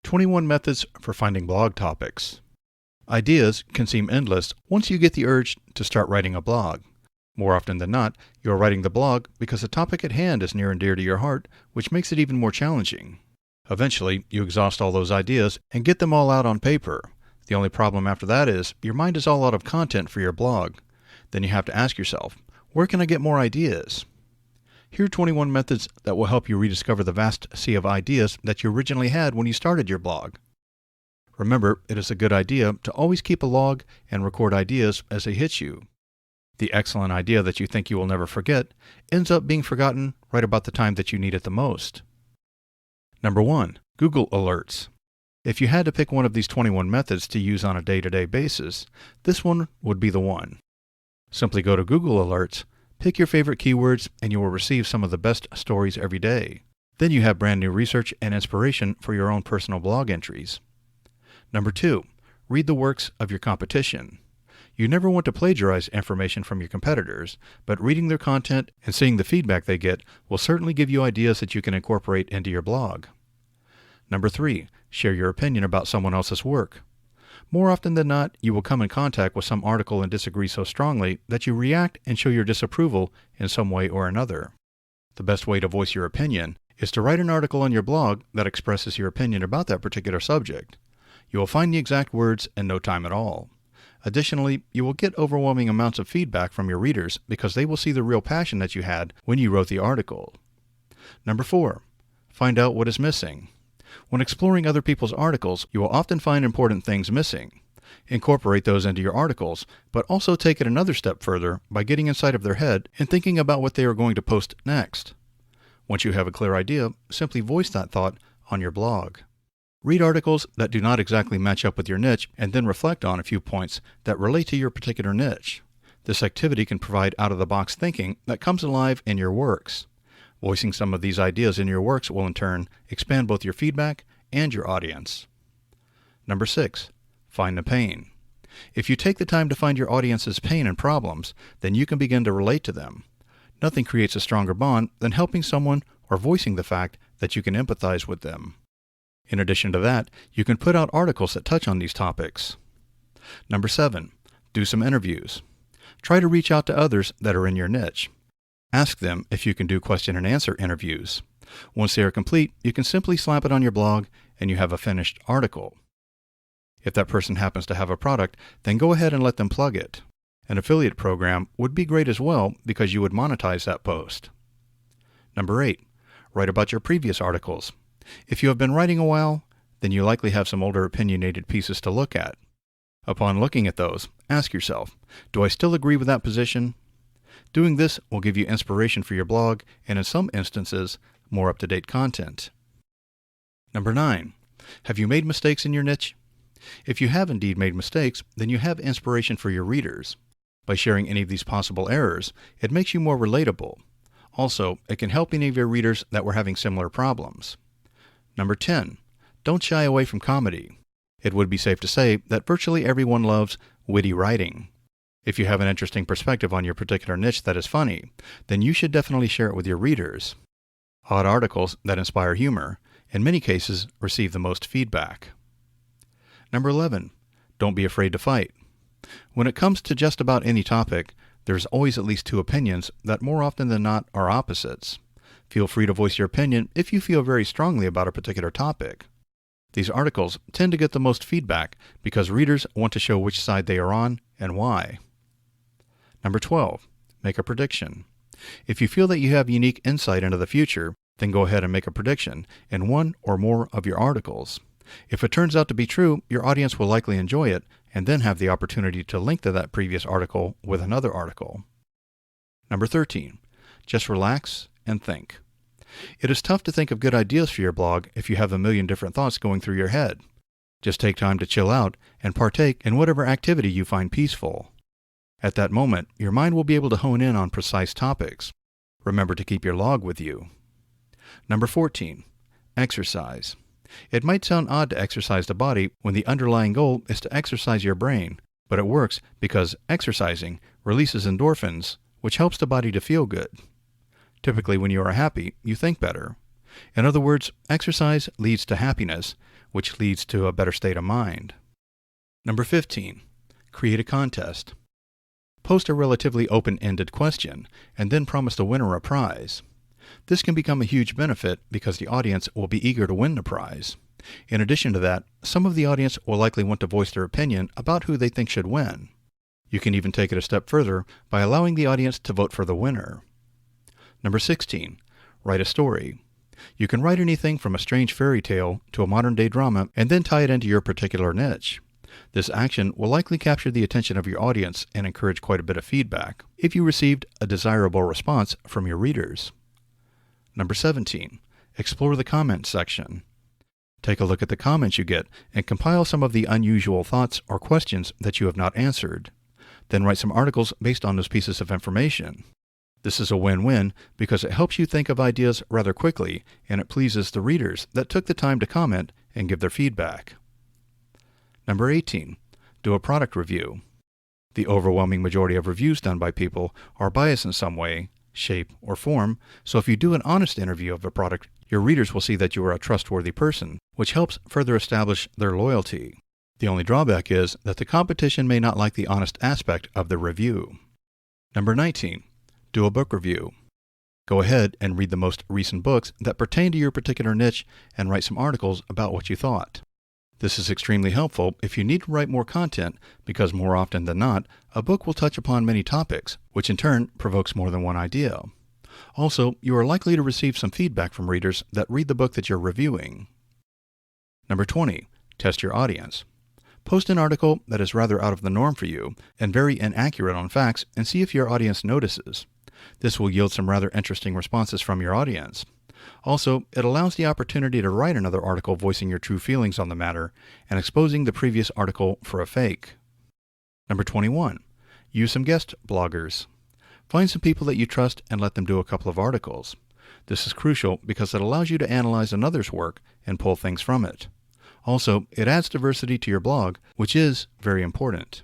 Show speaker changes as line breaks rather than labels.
21 Methods for Finding Blog Topics. Ideas can seem endless once you get the urge to start writing a blog. More often than not, you are writing the blog because the topic at hand is near and dear to your heart, which makes it even more challenging. Eventually, you exhaust all those ideas and get them all out on paper. The only problem after that is your mind is all out of content for your blog. Then you have to ask yourself, where can I get more ideas? Here are 21 methods that will help you rediscover the vast sea of ideas that you originally had when you started your blog. Remember, it is a good idea to always keep a log and record ideas as they hit you. The excellent idea that you think you will never forget ends up being forgotten right about the time that you need it the most. Number 1. Google Alerts. If you had to pick one of these 21 methods to use on a day-to-day basis, this one would be the one. Simply go to Google Alerts, pick your favorite keywords, and you will receive some of the best stories every day. Then you have brand new research and inspiration for your own personal blog entries. Number 2. Read the works of your competition. You never want to plagiarize information from your competitors, but reading their content and seeing the feedback they get will certainly give you ideas that you can incorporate into your blog. Number 3. Share your opinion about someone else's work. More often than not, you will come in contact with some article and disagree so strongly that you react and show your disapproval in some way or another. The best way to voice your opinion is to write an article on your blog that expresses your opinion about that particular subject. You will find the exact words in no time at all. Additionally, you will get overwhelming amounts of feedback from your readers because they will see the real passion that you had when you wrote the article. Number 4. Find out what is missing. When exploring other people's articles, you will often find important things missing. Incorporate those into your articles, but also take it another step further by getting inside of their head and thinking about what they are going to post next. Once you have a clear idea, simply voice that thought on your blog. Read articles that do not exactly match up with your niche and then reflect on a few points that relate to your particular niche. This activity can provide out-of-the-box thinking that comes alive in your works. Voicing some of these ideas in your works will in turn expand both your feedback and your audience. Number 6. Find the pain. If you take the time to find your audience's pain and problems, then you can begin to relate to them. Nothing creates a stronger bond than helping someone or voicing the fact that you can empathize with them. In addition to that, you can put out articles that touch on these topics. Number 7. Do some interviews. Try to reach out to others that are in your niche. Ask them if you can do question and answer interviews. Once they are complete, you can simply slap it on your blog and you have a finished article. If that person happens to have a product, then go ahead and let them plug it. An affiliate program would be great as well because you would monetize that post. Number 8. Write about your previous articles. If you have been writing a while, then you likely have some older opinionated pieces to look at. Upon looking at those, ask yourself, do I still agree with that position? Doing this will give you inspiration for your blog and in some instances, more up-to-date content. Number 9. Have you made mistakes in your niche? If you have indeed made mistakes, then you have inspiration for your readers. By sharing any of these possible errors, it makes you more relatable. Also, it can help any of your readers that were having similar problems. Number 10. Don't shy away from comedy. It would be safe to say that virtually everyone loves witty writing. If you have an interesting perspective on your particular niche that is funny, then you should definitely share it with your readers. Odd articles that inspire humor, in many cases, receive the most feedback. Number 11. Don't be afraid to fight. When it comes to just about any topic, there's always at least two opinions that more often than not are opposites. Feel free to voice your opinion if you feel very strongly about a particular topic. These articles tend to get the most feedback because readers want to show which side they are on and why. Number 12. Make a prediction. If you feel that you have unique insight into the future, then go ahead and make a prediction in one or more of your articles. If it turns out to be true, your audience will likely enjoy it and then have the opportunity to link to that previous article with another article. Number 13. Just relax and think. It is tough to think of good ideas for your blog if you have a million different thoughts going through your head. Just take time to chill out and partake in whatever activity you find peaceful. At that moment, your mind will be able to hone in on precise topics. Remember to keep your log with you. Number 14. Exercise. It might sound odd to exercise the body when the underlying goal is to exercise your brain, but it works because exercising releases endorphins, which helps the body to feel good. Typically, when you are happy, you think better. In other words, exercise leads to happiness, which leads to a better state of mind. Number 15. Create a contest. Post a relatively open-ended question, and then promise the winner a prize. This can become a huge benefit because the audience will be eager to win the prize. In addition to that, some of the audience will likely want to voice their opinion about who they think should win. You can even take it a step further by allowing the audience to vote for the winner. Number 16. Write a story. You can write anything from a strange fairy tale to a modern-day drama and then tie it into your particular niche. This action will likely capture the attention of your audience and encourage quite a bit of feedback if you received a desirable response from your readers. Number 17. Explore the comments section. Take a look at the comments you get and compile some of the unusual thoughts or questions that you have not answered. Then write some articles based on those pieces of information. This is a win-win because it helps you think of ideas rather quickly and it pleases the readers that took the time to comment and give their feedback. Number 18. Do a product review. The overwhelming majority of reviews done by people are biased in some way, shape, or form, so if you do an honest interview of a product, your readers will see that you are a trustworthy person, which helps further establish their loyalty. The only drawback is that the competition may not like the honest aspect of the review. Number 19. Do a book review. Go ahead and read the most recent books that pertain to your particular niche and write some articles about what you thought. This is extremely helpful if you need to write more content because more often than not, a book will touch upon many topics, which in turn provokes more than one idea. Also, you are likely to receive some feedback from readers that read the book that you're reviewing. Number 20. Test your audience. Post an article that is rather out of the norm for you and very inaccurate on facts and see if your audience notices. This will yield some rather interesting responses from your audience. Also, it allows the opportunity to write another article voicing your true feelings on the matter and exposing the previous article for a fake. Number 21. Use some guest bloggers. Find some people that you trust and let them do a couple of articles. This is crucial because it allows you to analyze another's work and pull things from it. Also, it adds diversity to your blog, which is very important.